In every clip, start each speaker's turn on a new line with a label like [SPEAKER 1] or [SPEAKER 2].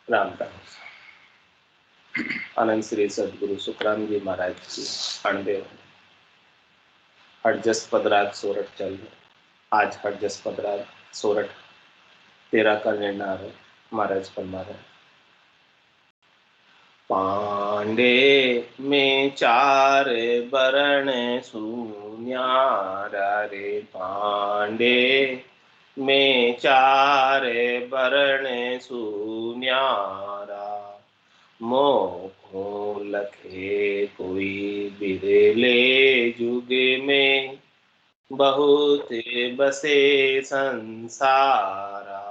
[SPEAKER 1] राम राम। आनंद श्री सदगुरु सुखराम जी महाराज की अणदेव हरजस पदराग सोरठ चल रहे। आज हरजस पदराग सोरठ 13 का निर्णय है। महाराज फरमा रहे पांडे में चार बरण सुन्यारा रे, पांडे में चार बरण सुन्यारा, मोह लखे कोई बिरले जुग में, बहुत बसे संसारा,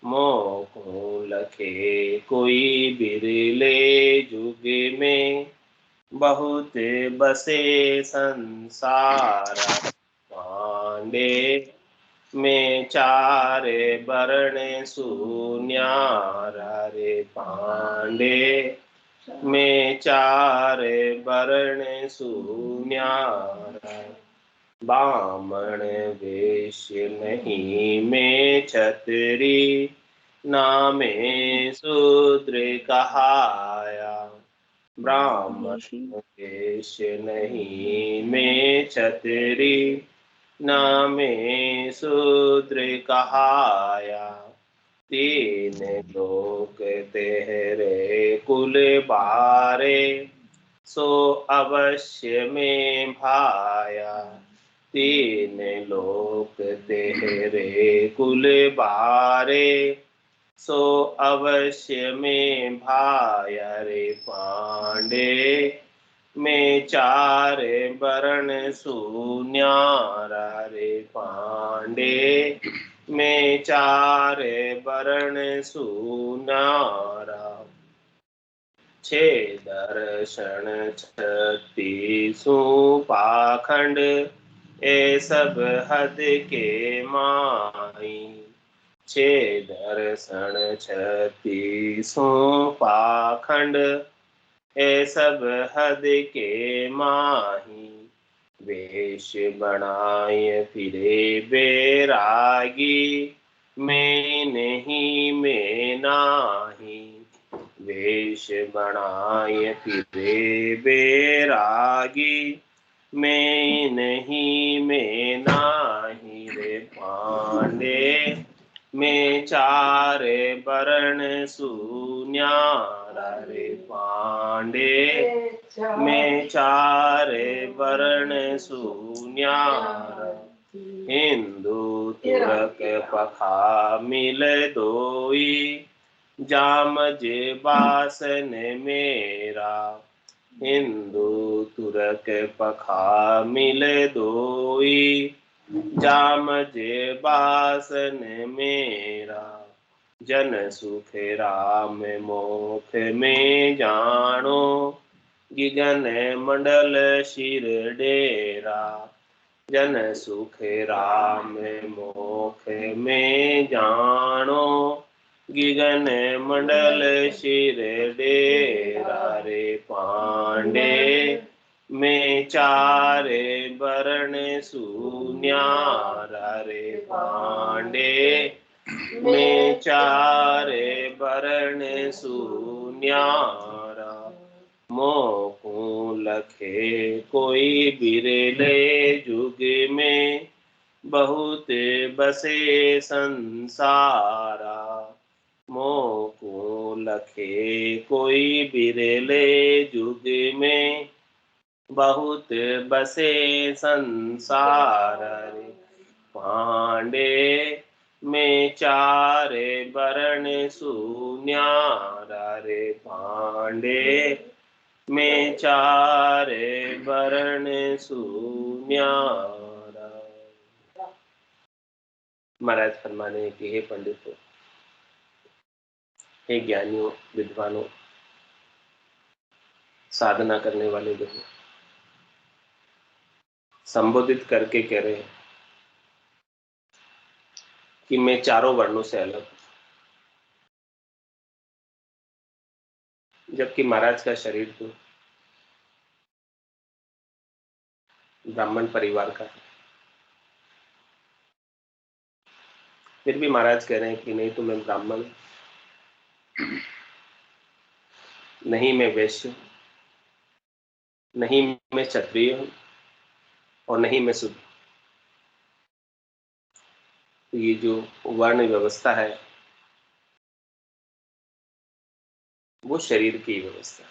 [SPEAKER 1] मोह लखे कोई बिरले जुग में, बहुत बसे संसारा। पांडे में चार बरण सुन्यारा रे, पांडे में चार बरण सुन्यारा, बामण वेश नहीं में छतरी, नामे शूद्र कहाया, ब्राह्मण वेश नहीं में छतरी, नामे शूद्र कहाया, तीन लोक तेरे कुल बारे, सो अवश्य में भाया, तीन लोक तेरे कुल बारे, सो अवश्य में भाया रे, पांडे में चार बरण सुन्यारा रे, पांडे में चार बरण सुन्यारा, छे दर्शन छत्तीसु पाखंड, ए सब हद के माही, छे दर्शन छत्तीसु पाखंड, ए सब हद के माही, वेश बनाए फिरे बैरागी, मैं नहीं मैं नाही, वेश बनाए फिरे बैरागी, मैं नहीं मैं नाही रे, पांडे में चार बरण सुन्यारा रे, पांडे में चार बरण सुन्यारा, हिंदू तुरक पखा मिल दोई, जाम जे बासन मेरा, हिंदू तुरक पखा मिल दोई, जाम जे बासन मेरा, जन सुख राम मोख में जानो, गिगन मंडल शिर डेरा, जन सुख राम मोख में जानो, गिगन मंडल शिर डेरा रे, पांडे में चार बरण सुन्यारा रे, पांडे में चार बरण सुन्यारा, मोह लखे कोई बिरले जुग में, बहुत बसे संसारा, मोह लखे कोई बिरले जुग में, बहुत बसे संसार रे, पांडे में चार बरण सुन्यारा रे, पांडे में चार बरण सुन्यारा। महाराज फरमाने की हे पंडितों, हे ज्ञानियों, विद्वानों, साधना करने वाले लोगों, संबोधित करके कह रहे हैं कि मैं चारों वर्णों से अलग हूं, जबकि महाराज का शरीर तो ब्राह्मण परिवार का है। फिर भी महाराज कह रहे हैं कि नहीं तो मैं ब्राह्मण, नहीं मैं वैश्य हूँ, नहीं मैं क्षत्रिय हूँ, और नहीं मैं शूद्र। तो ये जो वर्ण व्यवस्था है वो शरीर की व्यवस्था है,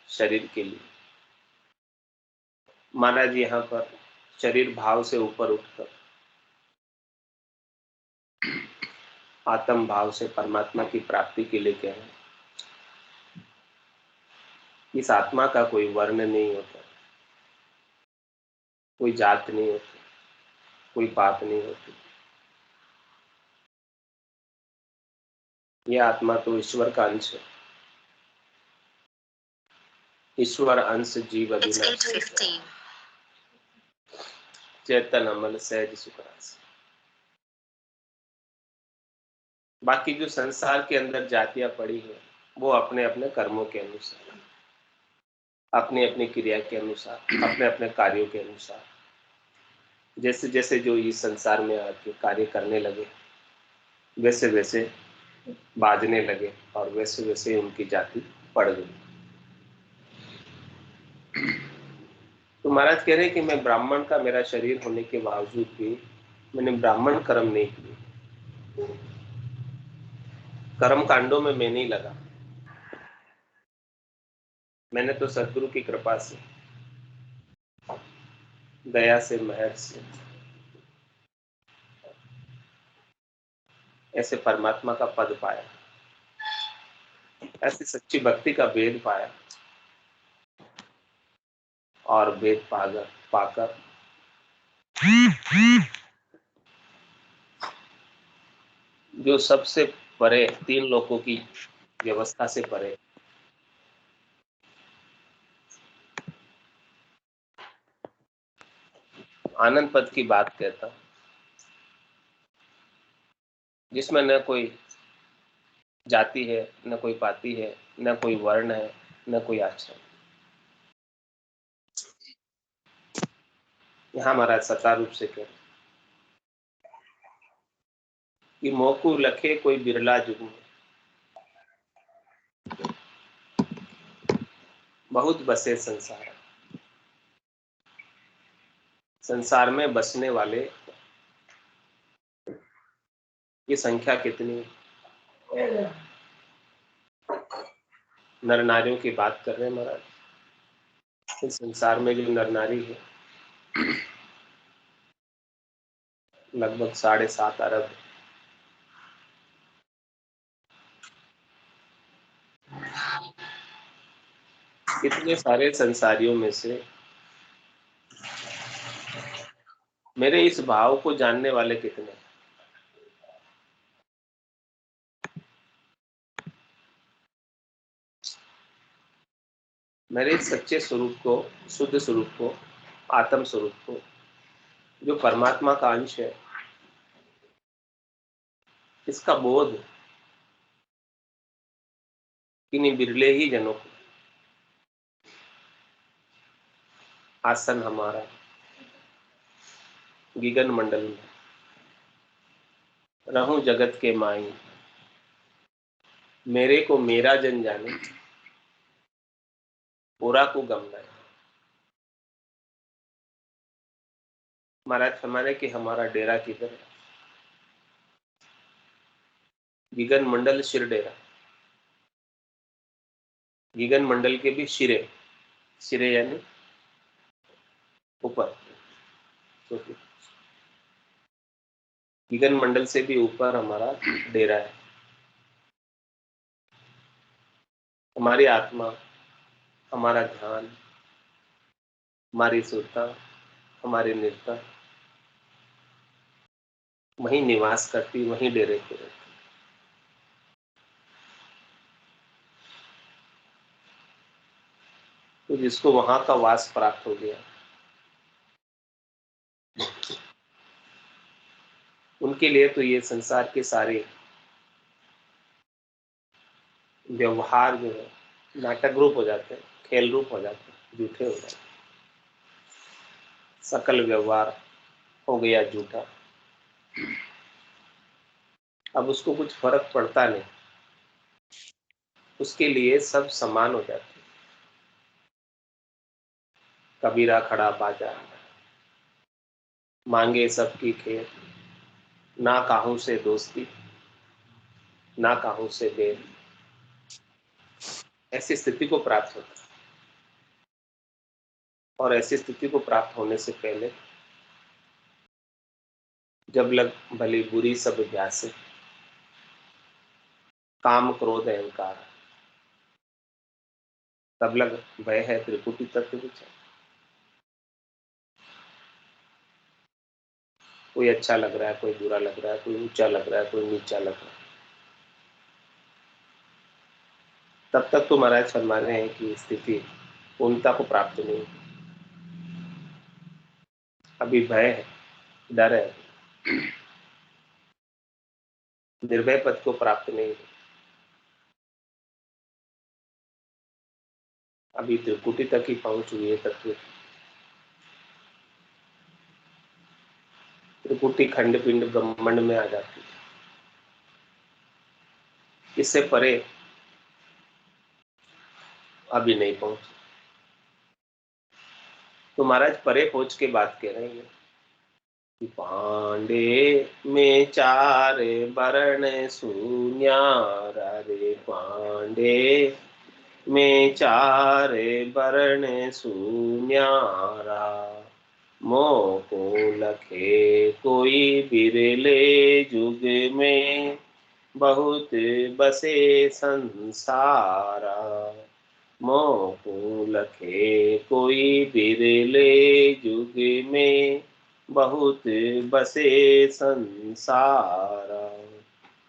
[SPEAKER 1] शरीर के लिए। महाराज यहाँ पर शरीर भाव से ऊपर उठकर आत्म भाव से परमात्मा की प्राप्ति के लिए कह रहे हैं। इस आत्मा का कोई वर्ण नहीं होता, कोई जात नहीं होती, कोई पाप नहीं होती। यह आत्मा तो ईश्वर का अंश है। ईश्वर अंश जीव अविनाशी, चेतन अमल सहज सुखरास। बाकी जो संसार के अंदर जातियां पड़ी है वो अपने अपने कर्मों के अनुसार, अपनी अपनी क्रिया के अनुसार, अपने अपने कार्यों के अनुसार, जैसे जैसे जो इस संसार में आके कार्य करने लगे वैसे वैसे बाजने लगे और वैसे वैसे उनकी जाति पड़ गई। तो महाराज कह रहे हैं कि मैं ब्राह्मण का मेरा शरीर होने के बावजूद भी मैंने ब्राह्मण कर्म नहीं किए, कर्म कांडों में मैं नहीं लगा। मैंने तो सदगुरु की कृपा से, दया से, मेहर से ऐसे परमात्मा का पद पाया, ऐसी सच्ची भक्ति का वेद पाया, और वेद पाकर पाकर जो सबसे परे, तीन लोकों की व्यवस्था से परे, आनंद पद की बात कहता, जिसमें न कोई जाति है, न कोई पाति है, न कोई वर्ण है, न कोई आश्रम। यहाँ महाराज सता रूप से कह कि मोकू लखे कोई बिरला जुग, बहुत बसे संसार। संसार में बसने वाले की संख्या कितनी? नर नारियों की बात कर रहे हैं महाराज। इस संसार में जो नर नारी है लगभग 7.5 अरब। इतने सारे संसारियों में से मेरे इस भाव को जानने वाले कितने? मेरे इस सच्चे स्वरूप को, शुद्ध स्वरूप को, आत्म स्वरूप को, जो परमात्मा का अंश है, इसका बोध किन्हीं बिरले ही जनों को। आसन हमारा गगन मंडल में, रहूं जगत के माई, मेरे को मेरा जन जाने, पूरा को गम लाए। महाराज फरमाने कि हमारा डेरा किधर है? गगन मंडल शिर डेरा। गगन मंडल के भी शिरे, शिरे यानी ऊपर, तो गगन मंडल से भी ऊपर हमारा डेरा है। हमारी आत्मा, हमारा ध्यान, हमारी सुरता, हमारी निरता वहीं निवास करती, वहीं डेरे पे रहती। तो जिसको वहां का वास प्राप्त हो गया, उनके लिए तो ये संसार के सारे व्यवहार जो है नाटक रूप हो जाते हैं, खेल रूप हो जाते हैं, झूठे हो जाते हैं। सकल व्यवहार हो गया झूठा। अब उसको कुछ फर्क पड़ता नहीं। उसके लिए सब समान हो जाते। कबीरा खड़ा बाजार, मांगे सबकी खेत, ना काहू से दोस्ती, ना काहू से बैर। ऐसी स्थिति को प्राप्त होता है। और ऐसी स्थिति को प्राप्त होने से पहले जब लग भली बुरी सब व्यासे, काम क्रोध अहंकार, तब लग भय है त्रिपुटी तत्व विचार। कोई अच्छा लग रहा है, कोई बुरा लग रहा है, कोई ऊंचा लग रहा है, कोई नीचा लग रहा है। तब तक तो महाराज फरमा रहे हैं कि स्थिति पूर्णता को प्राप्त नहीं हुई। अभी भय है, डर है, निर्भय पद को प्राप्त नहीं हुई। अभी त्रिकुटी तक ही पहुंच हुई है तत्व। त्रिकुटी खंड पिंड ब्रह्मांड में आ जाती है। इससे परे अभी नहीं पहुंची। तो महाराज परे पहुंच के बात कह रहे हैं कि पांडे में चार वर्ण शून्यारा रे, पांडे में चार वर्ण शून्यारा, मोह को लखे कोई बिरले जुग में, बहुत बसे संसारा। मोह को लखे कोई बिरले जुग में, बहुत बसे संसारा।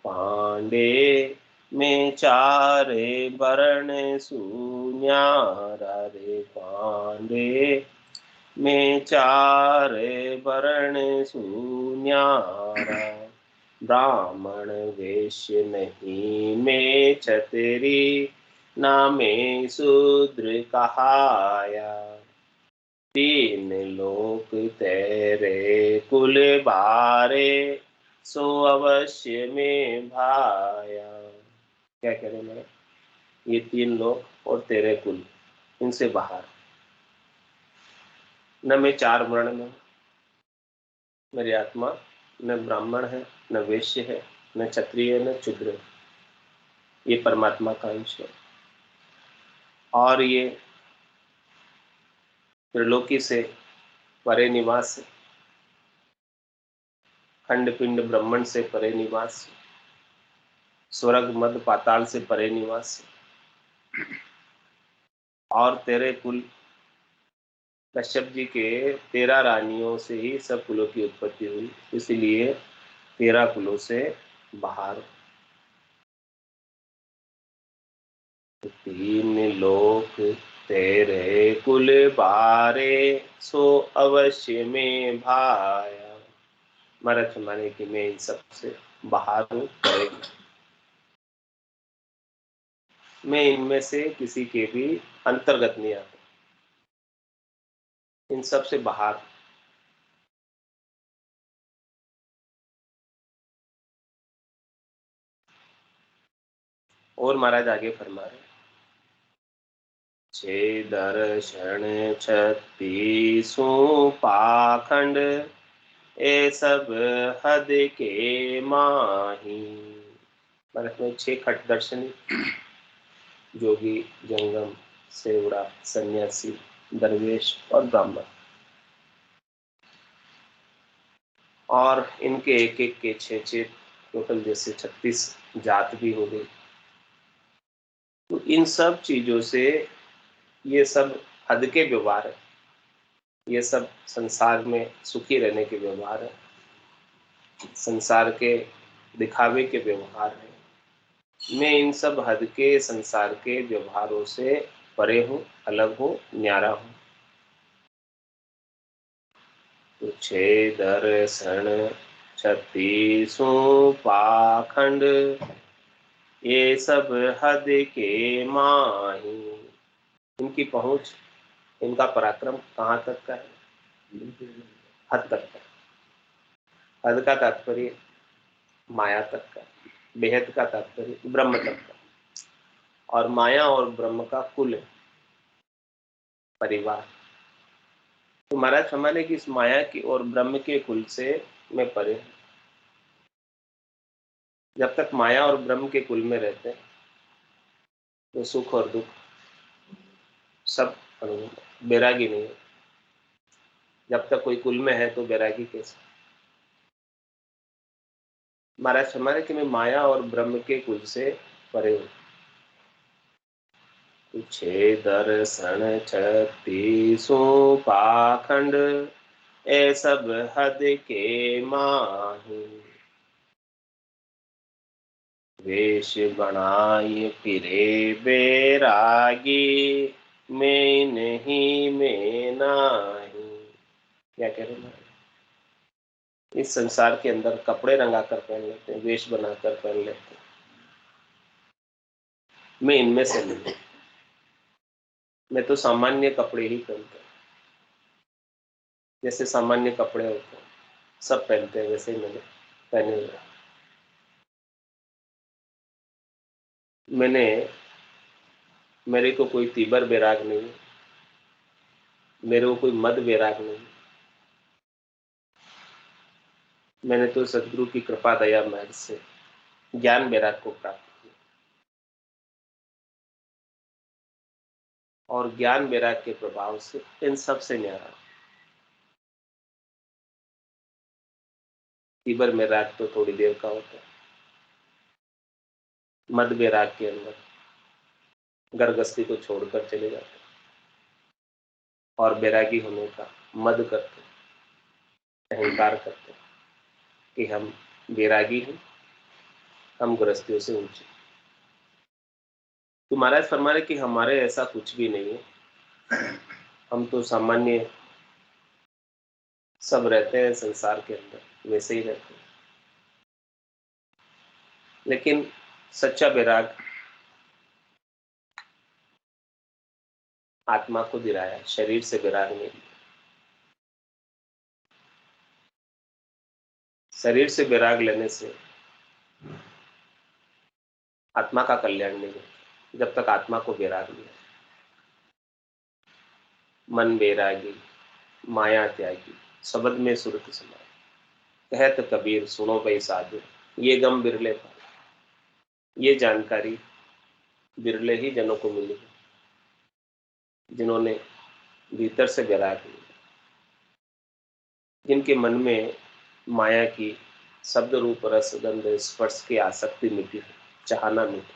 [SPEAKER 1] पांडे में चार वर्ण शून्यारा रे, पांडे में चार वर्ण शून्यारा। ब्राह्मण वेश्य नहीं में छतरी, नामे शूद्र कहाया। तीन लोक तेरे कुल बारे, सो अवश्य में भाया। क्या कह रहे मेरे, ये तीन लोक और तेरे कुल, इनसे बाहर। न मैं चार वर्ण में, मेरी आत्मा न ब्राह्मण है, न वैश्य है, न क्षत्रिय है, न शूद्र है। ये परमात्मा का अंश है। और ये त्रिलोकी से परे निवास, खंड पिंड ब्रह्मंड से परे निवास, स्वर्ग मध्य पाताल से परे निवास। और तेरे कुल कश्यप जी के 13 रानियों से ही सब कुलों की उत्पत्ति हुई, इसलिए 13 कुलों से बाहर। तीन लोक तेरे कुल बारे, सो अवश्य में भाया। महाराज माने कि मैं इन सब से बाहर हूँ, परे। मैं इनमें से किसी के भी अंतर्गत नहीं आता, इन सब से बाहर। और महाराज आगे फरमा रहे, छे दर्शन 36 पाखंड, ए सब हद के माही। भारत में 6 खट दर्शन, जोगी, जंगम, सेवड़ा, सन्यासी, दरवेश और ब्राह्मण। और इनके एक एक के 6 टोटल जैसे 36 जात भी हो गई। तो इन सब चीजों से ये सब हद के व्यवहार है, ये सब संसार में सुखी रहने के व्यवहार है, संसार के दिखावे के व्यवहार है। मैं इन सब हद के संसार के व्यवहारों से परे हूँ, अलग हूँ, न्यारा हूँ। तो 6 दर्शन 36 पाखंड, ये सब हद के माही। इनकी पहुंच, इनका पराक्रम कहाँ तक का है? हद तक का। हद का तात्पर्य माया तक का, बेहद का तात्पर्य ब्रह्म तक का। और माया और ब्रह्म का कुल है, परिवार। तो महाराज फरमाने की इस माया की और ब्रह्म के कुल से मैं परे हूं। जब तक माया और ब्रह्म के कुल में रहते हैं तो सुख और दुख सब अनुभव, बैरागी नहीं है। जब तक कोई कुल में है तो बैरागी कैसे? महाराज फरमाने कि मैं माया और ब्रह्म के कुल से परे हूं। छे दर्शन 36 पाखंड, ए सब हद के माही। वेश बनाए फिरे बैरागी, मैं नहीं मैं नाही। क्या कह रहे हैं? इस संसार के अंदर कपड़े रंगा कर पहन लेते हैं, वेश बनाकर पहन लेते हैं। मैं इनमें से नहीं, मैं तो सामान्य कपड़े ही पहनता हूँ। जैसे सामान्य कपड़े होते हैं सब पहनते हैं, वैसे ही मैंने पहने हुए। मैंने मेरे को कोई तीबर बैराग नहीं, मेरे को कोई मद बैराग नहीं। मैंने तो सदगुरु की कृपा दया महर से ज्ञान बैराग को प्राप्त किया, और ज्ञान बैराग के प्रभाव से इन सब से न्यारा। तीबर बैराग तो थोड़ी देर का होता है। मद बैराग के अंदर गर्गस्ती को छोड़कर चले जाते हैं और बैरागी होने का मद करते हैं, अहंकार करते हैं कि हम बैरागी हैं, हम गृहस्थियों से ऊंचे। तो महाराज फरमा रहे कि हमारे ऐसा कुछ भी नहीं है। हम तो सामान्य सब रहते हैं संसार के अंदर, वैसे ही रहते हैं। लेकिन सच्चा बैराग आत्मा को दिलाया, शरीर से बैराग नहीं। शरीर से बैराग लेने से आत्मा का कल्याण नहीं होता जब तक आत्मा को बैराग नहीं। मन बैरागी माया त्यागी, शब्द में सुरत समाए। कहत कबीर सुनो भाई साधु, ये गम बिरले पाए। ये जानकारी बिरले ही जनों को मिली जिन्होंने भीतर से बैराग लिया, जिनके मन में माया की शब्द रूप रस गंध स्पर्श की आसक्ति मिटी है, चाहना मिटी,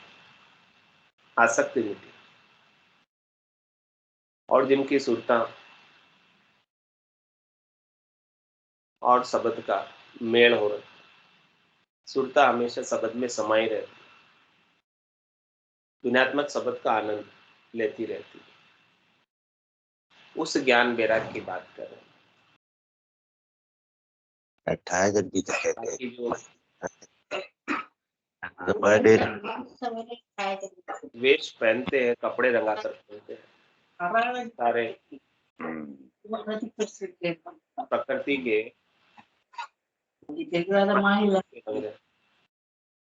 [SPEAKER 1] आसक्ति मिटी, और जिनकी सुरता और शब्द का मेल हो रहा है। सुरता हमेशा शब्द में समाई रहती, गुणात्मक शब्द का आनंद लेती रहती। उस ज्ञान बैराग की बात कर रहे हैं। बाकी जो वेश पहनते हैं, कपड़े रंगा कर पहनते हैं, सारे प्रकृति के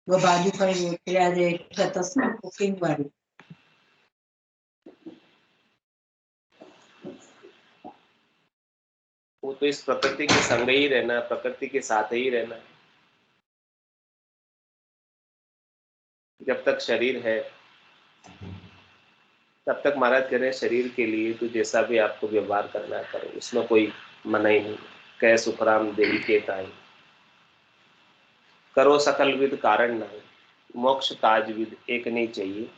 [SPEAKER 2] वो बाजू पर कुकिंग वाली
[SPEAKER 1] वो तो इस प्रकृति के संग ही रहना, प्रकृति के साथ ही रहना। जब तक शरीर है तब तक महाराज कह रहे हैं शरीर के लिए तो जैसा भी आपको व्यवहार करना है करो, उसमें कोई मनाही नहीं। कह सुखराम देवी के ताई, करो सकल विद कारण नहीं, मोक्ष ताज विद एक नहीं चाहिए,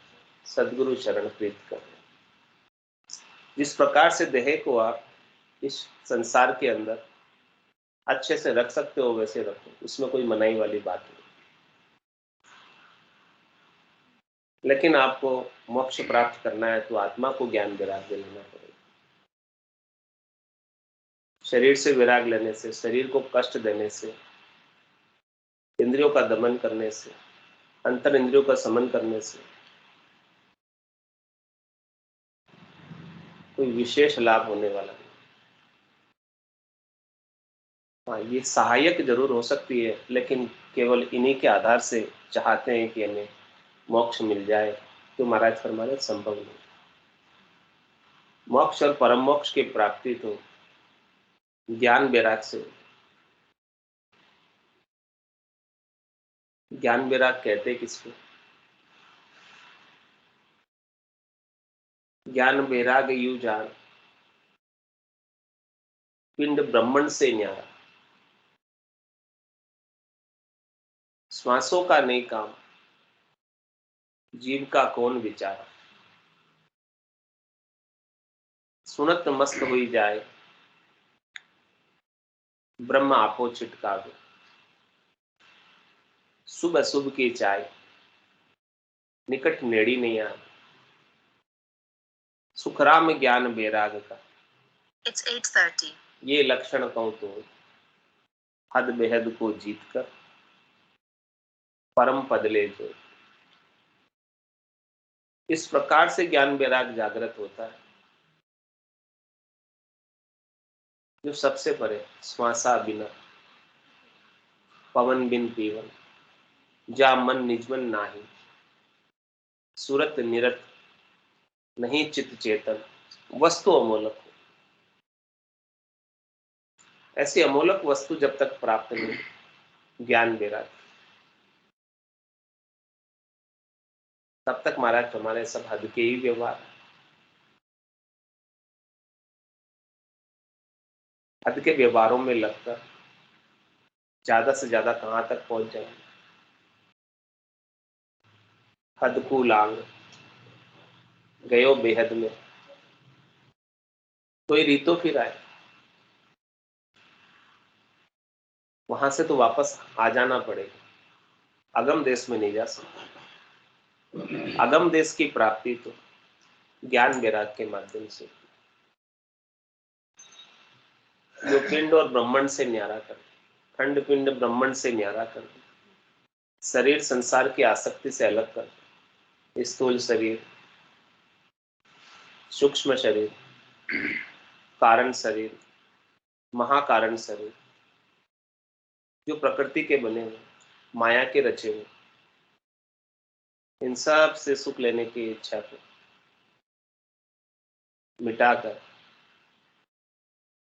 [SPEAKER 1] सदगुरु शरण प्रीत करो। जिस प्रकार से देह को आप इस संसार के अंदर अच्छे से रख सकते हो वैसे रखो, उसमें कोई मनाही वाली बात नहीं। लेकिन आपको मोक्ष प्राप्त करना है तो आत्मा को ज्ञान विराग दे लेना पड़ेगा। शरीर से विराग लेने से, शरीर को कष्ट देने से, इंद्रियों का दमन करने से, अंतर इंद्रियों का समन करने से कोई विशेष लाभ होने वाला नहीं। हाँ, ये सहायक जरूर हो सकती है, लेकिन केवल इन्हीं के आधार से चाहते हैं कि हमें मोक्ष मिल जाए, तो महाराज फरमाने संभव नहीं। मोक्ष और परम मोक्ष की प्राप्ति तो ज्ञान वैराग से। ज्ञान वैराग कहते किसको? ज्ञान वैराग यू जान, पिंड ब्रह्मण से न्यारा। श्वासों का नहीं काम, जीव का कौन विचार। सुनत मस्त हुई जाए, ब्रह्म आपो छिटका दो। शुभ अशुभ की चाय, निकट नेड़ी नहीं आ। सुखराम ज्ञान वैराग का, It's 8:30. ये लक्षण कहूं तो हद बेहद को जीत कर परम पद ले जो। इस प्रकार से ज्ञान वैराग जागृत होता है, जो सबसे परे श्वासा बिना, पवन बिन पीवन, जा मन निजमन नाही, सूरत निरत नहीं चित चेतन, वस्तु अमोलक हो। ऐसी अमोलक वस्तु जब तक प्राप्त नहीं ज्ञान वैराग, तब तक महाराज हमारे सब हद के ही व्यवहार, हद के व्यवहारों में लगकर ज्यादा से ज्यादा कहां तक पहुंच जाएंगे। हद को लांग गयो बेहद में, कोई रीतो फिर आए, वहां से तो वापस आ जाना पड़ेगा। अगम देश में नहीं जा सकता। अगम देश की प्राप्ति तो ज्ञान वैराग के माध्यम से, जो पिंड और ब्रह्मांड से न्यारा कर, खंड पिंड ब्रह्मांड से न्यारा कर, शरीर संसार की आसक्ति से अलग कर, स्थूल शरीर, सूक्ष्म शरीर, कारण शरीर, महाकारण शरीर, जो प्रकृति के बने हुए, माया के रचे हुए, इन सब से सुख लेने की इच्छा को मिटाकर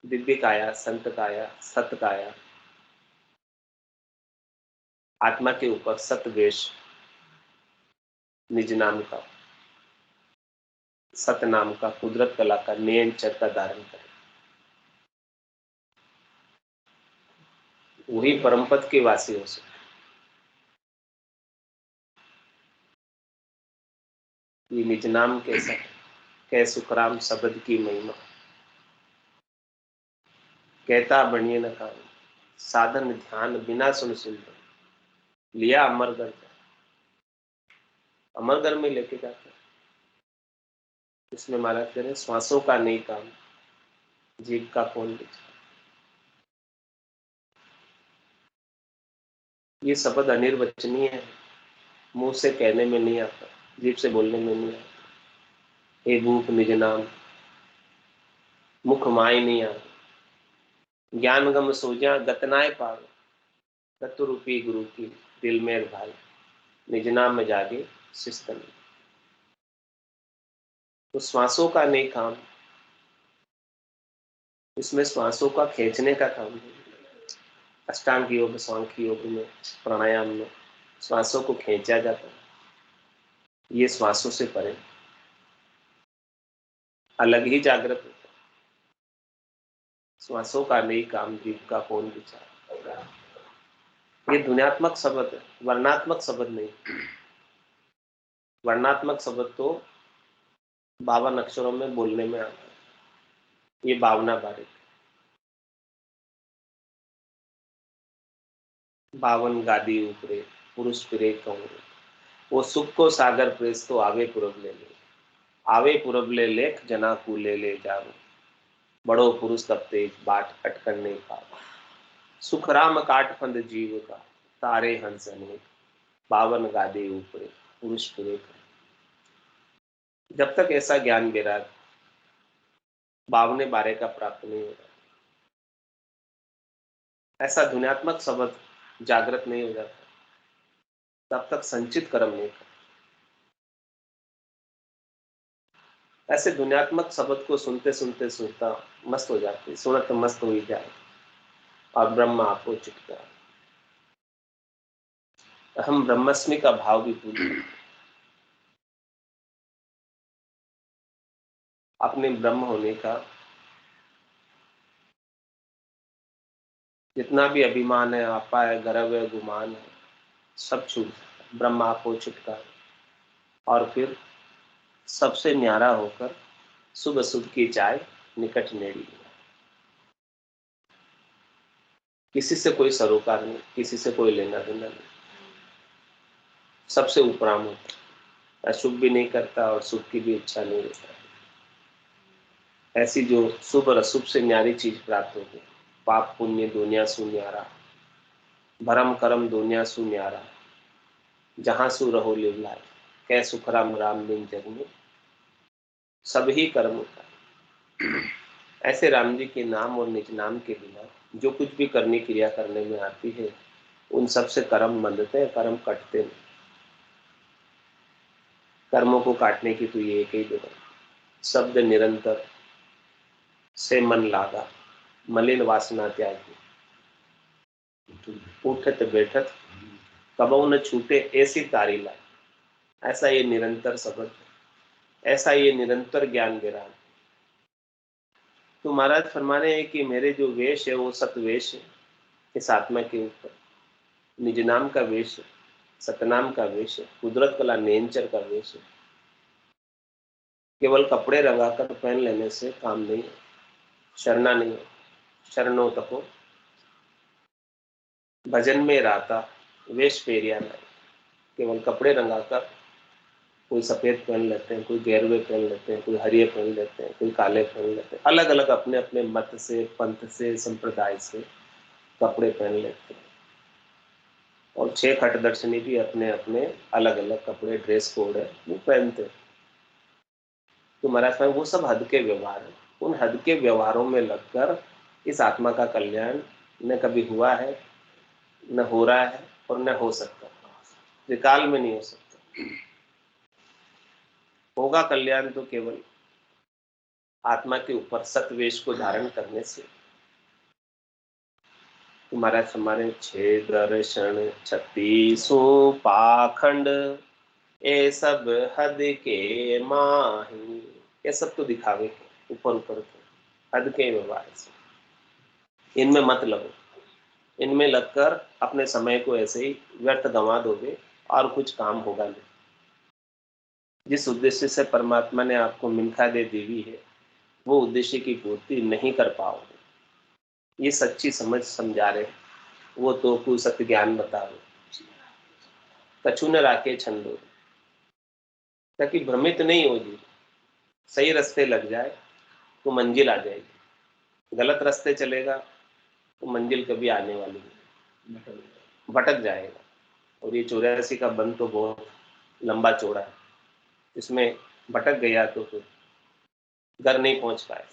[SPEAKER 1] दिव्य काया, संत काया, सत काया, आत्मा के ऊपर सतवेश, निज नाम का, सत नाम का, कुदरत कला का, नियंचर का धारण करें। वही परम पद के वासी हो सकते। ये निज नाम कैसा कह सुखराम शब्द की महिमा, कहता बनिए न काम, साधन ध्यान बिना सुन सुंदर, लिया अमरगढ़ का, अमरगढ़ में लेके जाते। इसमें महाराज कह रहे श्वासों का नहीं काम, जीव का कौन विचार। ये शब्द अनिर्वचनीय है, मुंह से कहने में नहीं आता, जीभ से बोलने में नहीं आता। हे भूप निज नाम, मुख माय नहीं आता। ज्ञान गम सोजा गतनाए पावे, तत्व रूपी गुरु की दिल में भाई, निज नाम में जागे शिस्तन। तो श्वासों का नहीं काम, इसमें श्वासों का खींचने का काम है। अष्टांग योग, सांख्य योग में, प्राणायाम में श्वासों को खींचा जाता है। ये श्वासों से परे अलग ही जागृत होता है। श्वासों का नहीं काम, जीव का कौन विचार। ये ध्वन्यात्मक शब्द है, वर्णात्मक शब्द नहीं। वर्णात्मक शब्द तो 52 अक्षरों में बोलने में आता है, ये भावना बारिक। 52 गादी ऊपरे पुरुष फिरे कहूँ, वो सुख को सागर प्रेस तो आवे पूरब ले ले, आवे पूरब ले लेख जना को ले जाओ, बड़ो पुरुष तब तेज बाट अटकन नहीं पावा। सुख राम काट फंद जीव का, तारे हंस अनेक, 52 गादी ऊपरे पुरुष फिरे। जब तक ऐसा ज्ञान वैराग 52 बारे का प्राप्त नहीं होगा, ऐसा ध्वन्यात्मक शब्द जागृत नहीं हो जाता, तब तक संचित कर्म नहीं कर। ऐसे दुनियात्मक शब्द को सुनते सुनते सुनता मस्त हो जाते, सुनत मस्त हो ही जाए और ब्रह्म आपको चिटका। हम ब्रह्मस्मि का भाव भी भूल जाते, अपने ब्रह्म होने का जितना भी अभिमान है, आपा है, गर्व है, गुमान है, सब छूट जाता। ब्रह्म आपको चिटका और फिर सबसे न्यारा होकर सुबह सुबह की चाय निकट नेड़ी। किसी से कोई सरोकार नहीं, किसी से कोई लेना देना नहीं, सबसे उपराम होता, अशुभ भी नहीं करता और शुभ की भी इच्छा नहीं रहता। ऐसी जो शुभ और अशुभ से न्यारी चीज प्राप्त होगी, पाप पुण्य दुनिया सु न्यारा, भरम करम दुनिया सु न्यारा, जहां सु रहो लिव लाए, कै सुख राम राम बिन जग में सब ही कर्म का। ऐसे राम जी के नाम और निज नाम के बिना जो कुछ भी करनी क्रिया करने में आती है, उन सब से कर्म बंधते हैं, कर्म कटते नहीं। कर्मों को काटने की तो ये एक ही जगह, शब्द निरंतर से मन लागा, मलिन वासना त्यागी, उठत बैठत कबहू न छूटे ऐसी तारी लाई। ऐसा ये निरंतर शब्द, ऐसा ये निरंतर ज्ञान विराम। तो महाराज फरमाने हैं कि मेरे जो वेश है वो सतवेश है, इस आत्मा के ऊपर निज नाम का वेश है, सतनाम का वेश है, कुदरत कला नेंचर का वेश है। केवल कपड़े रंगाकर पहन लेने से काम नहीं है, शरणा नहीं है। शरणो तको भजन में राता वेश फेरिया नहीं। केवल कपड़े रंगाकर कोई सफेद पहन लेते हैं, कोई गेरुए पहन लेते हैं, कोई हरिये पहन लेते हैं, कोई काले पहन लेते हैं, अलग अलग अपने अपने मत से, पंथ से, संप्रदाय से कपड़े पहन लेते हैं। और 6 खट दर्शनी भी अपने अपने अलग अलग कपड़े, ड्रेस कोड है, वो पहनते हैं। तो महाराज साहब वो सब हद के व्यवहार है। उन हद के व्यवहारों में लगकर इस आत्मा का कल्याण न कभी हुआ है, न हो रहा है और न हो सकता, त्रिकाल में नहीं हो सकता। होगा कल्याण तो केवल आत्मा के ऊपर सतवेश को धारण करने से। तो महाराज हमारे 6 दर्शन 36 पाखंड, ये सब हद के माही। ये सब तो दिखावे के, ऊपर ऊपर के, हद के व्यवहार से। इनमें मत लगो, इनमें लगकर अपने समय को ऐसे ही व्यर्थ गंवा दोगे और कुछ काम होगा नहीं। जिस उद्देश्य से परमात्मा ने आपको मिनखा दे दी है, वो उद्देश्य की पूर्ति नहीं कर पाओगे। ये सच्ची समझ समझा रहे, वो तो कुछ सत्य ज्ञान बता रहे, कछु न राके छंदो, ताकि भ्रमित नहीं हो जी। सही रास्ते लग जाए तो मंजिल आ जाएगी, गलत रास्ते चलेगा तो मंजिल कभी आने वाली नहीं, भटक जाएगा। और ये 84 का बंद तो बहुत लंबा चौड़ा है, इसमें भटक गया तो फिर घर नहीं पहुंच पाए,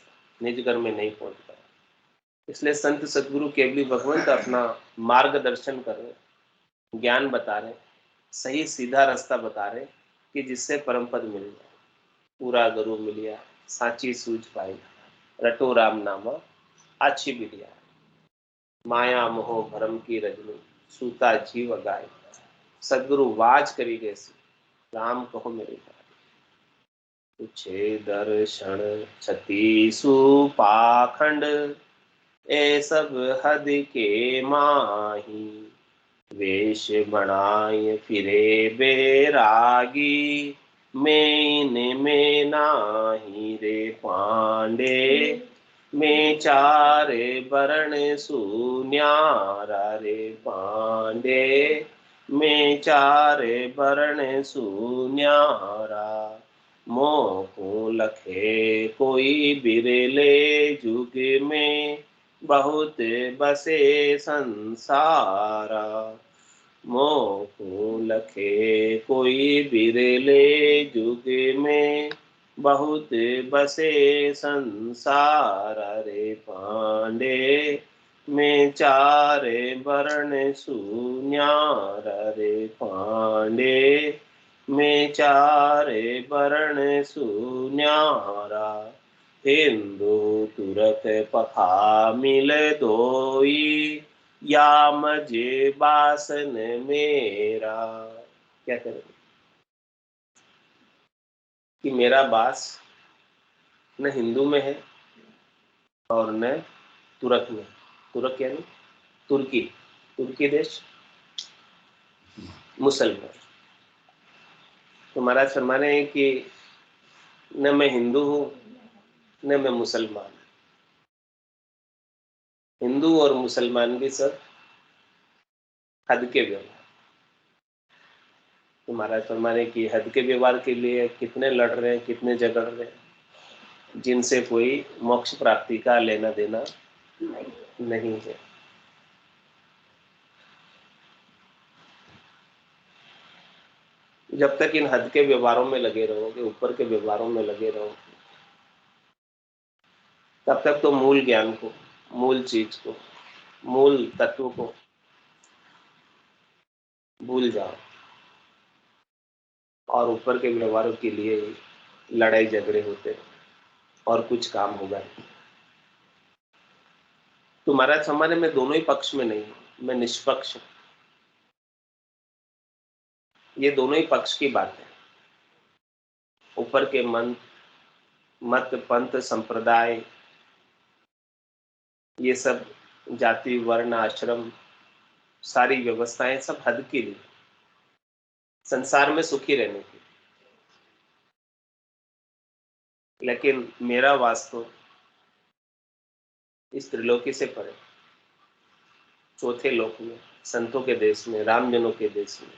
[SPEAKER 1] निज घर में नहीं पहुंच पाए। इसलिए संत सदगुरु केवली भगवंत अपना मार्गदर्शन कर रहे, ज्ञान बता रहे, सही सीधा रास्ता बता रहे कि जिससे परम पद मिल जाए। पूरा गुरु मिलिया साची सूझ पाई, रटो राम नामा अच्छी बिलिया, माया मोह भरम की रजनी सूता जीव गाय, सदगुरु वाज करी गैसी राम कहो मेरी गाय। छे दर्शन 36 पाखंड, ए सब हद के माही, वेश बनाए फिरे बैरागी, में नाही रे पांडे, में चारे बरण सुन्यारा रे पांडे, में चारे बरण सुन्यारा, मोह लखे कोई बिरले जुग में, बहुत बसे संसारा, मोह लखे कोई बिरले जुग में, बहुत बसे संसार रे पांडे, में चारे वर्ण शून्यार रे पांडे, में चारे वर्ण सुन्यारा, हिंदू तुरक पखा मिल दोई, या मजे बासन मेरा। क्या करें कि मेरा बास न हिंदू में है और न तुरक में। तुरक यानी तुर्की, तुर्की देश मुसलमान। तो महाराज फरमाने हैं कि न मैं हिंदू हूं न मैं मुसलमान। हिंदू और मुसलमान भी सब हद के व्यवहार। तो महाराज फरमाने की हद के व्यवहार के लिए कितने लड़ रहे हैं, कितने झगड़ रहे हैं, जिनसे कोई मोक्ष प्राप्ति का लेना देना नहीं है। जब तक इन हद के व्यवहारों में लगे रहोगे, ऊपर के व्यवहारों में लगे रहोगे, तब तक तो मूल ज्ञान को, मूल चीज को, मूल तत्व को भूल जाओ और ऊपर के व्यवहारों के लिए लड़ाई झगड़े होते हैं और कुछ काम होगा नहीं। तो महाराज हमारे में दोनों ही पक्ष में नहीं हूं, मैं निष्पक्ष हूं। ये दोनों ही पक्ष की बात है। ऊपर के मन, मत, पंथ, संप्रदाय, ये सब जाति, वर्ण, आश्रम, सारी व्यवस्थाएं सब हद के लिए, संसार में सुखी रहने की। लेकिन मेरा वास्तव इस त्रिलोकी से परे, चौथे लोक में, संतों के देश में, रामजनों के देश में।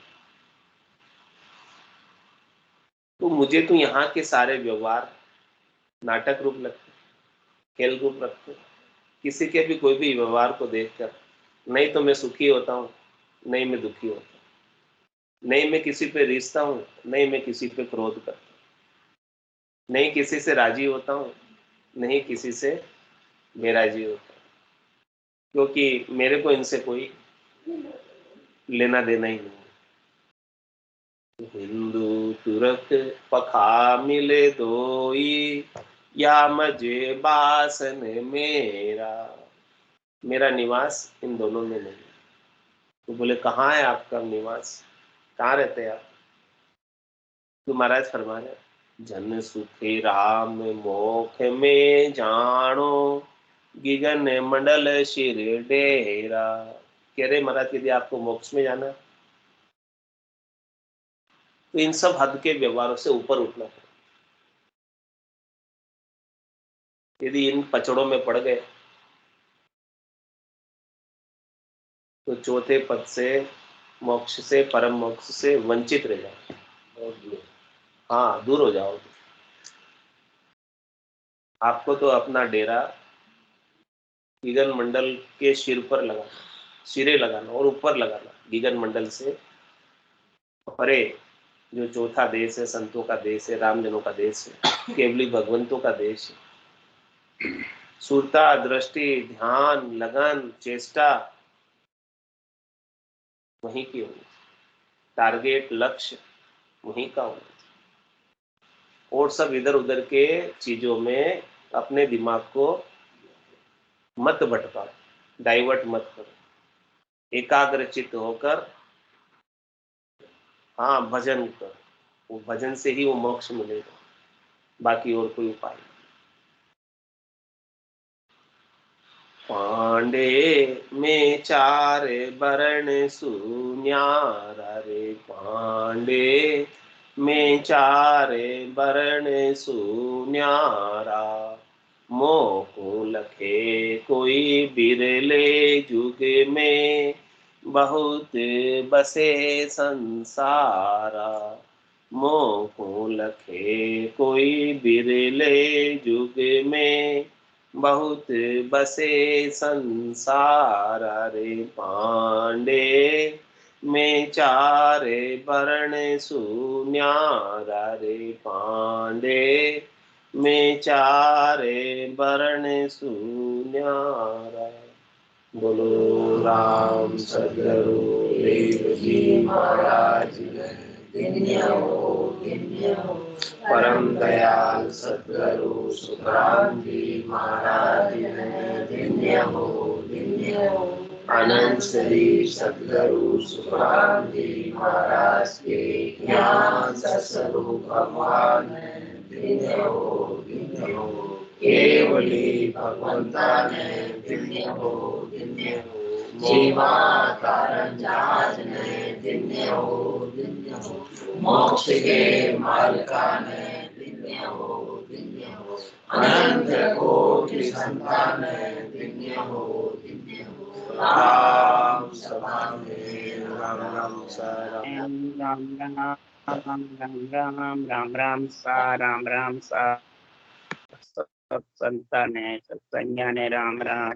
[SPEAKER 1] तो मुझे तो यहाँ के सारे व्यवहार नाटक रूप लगते, खेल रूप रखते। किसी के भी कोई भी व्यवहार को देखकर नहीं तो मैं सुखी होता हूँ, नहीं मैं दुखी होता हूँ, नहीं मैं किसी पे रिश्ता हूँ, नहीं मैं किसी पे क्रोध करता हूँ, नहीं किसी से राजी होता हूँ, नहीं किसी से बेराजी होता हूँ, क्योंकि मेरे को इनसे कोई लेना देना ही नहीं। हिंदू तुरक पखा मिले दोई, या मजे बासन मेरा। मेरा निवास इन दोनों में नहीं। तो बोले कहाँ है आपका निवास, कहाँ रहते हैं आप? तो महाराज फरमा रहे, जन सुखे राम मोख में जानो, गिगन मंडल शिर डेरा। कह रहे महाराज यदि आपको मोक्ष में जाना तो इन सब हद के व्यवहारों से ऊपर उठना पड़ेगा। यदि इन पचड़ों में पड़ गए तो चौथे पद से, मोक्ष से, परम मोक्ष से वंचित रह जाओ। हाँ, दूर हो जाओगे। आपको तो अपना डेरा गीगन मंडल के सिर पर लगाना, सिरे लगाना और ऊपर लगाना। गीगन मंडल से परे जो चौथा देश है, संतों का देश है, रामजनों का देश है, केवली भगवंतों का देश है। सुरता, दृष्टि, ध्यान, लगन, चेष्टा वहीं की होनी, टारगेट, लक्ष्य वहीं का होना। और सब इधर उधर के चीजों में अपने दिमाग को मत भटकाओ, डाइवर्ट मत करो। एकाग्रचित होकर हाँ भजन करो। वो भजन से ही वो मोक्ष मिलेगा, बाकी और कोई उपाय नहीं। पांडे में चार वर्ण सुन्यारा रे, पांडे में चार वर्ण सुन्यारा, मोह लखे कोई बिरले जुग में, बहुत बसे संसारा। मोह लखे कोई बिरले जुग में, बहुत बसे संसार रे। पांडे में चार वर्ण सुन्यारा रे, पांडे में चार वर्ण सुन्यारा। बोलो राम सदगुरु देव जी महाराज।
[SPEAKER 2] धन्य हो, धन्य हो।
[SPEAKER 1] परम दयाल सद्गुरु सुखराम जी महाराज
[SPEAKER 2] धन्य हो, धन्य हो।
[SPEAKER 1] अनंत श्री सद्गुरु सुखराम जी महाराज के ज्ञान स्वरूप भगवान
[SPEAKER 2] धन्य हो, धन्य हो।
[SPEAKER 1] केवली भगवंता ने
[SPEAKER 2] धन्य हो, धन्य हो।
[SPEAKER 1] जीवा कारण जहाज ने
[SPEAKER 2] धन्य हो, धन्य हो।
[SPEAKER 1] मोक्ष के मालिका ने
[SPEAKER 2] धन्य हो, धन्य हो।
[SPEAKER 1] अनंत कोटि संतान ने
[SPEAKER 2] धन्य हो, धन्य हो।
[SPEAKER 1] राम सभा में राम राम सा राम
[SPEAKER 3] राम राम राम राम राम राम राम सा सब संतान है सत्संज्ञा ने राम राम।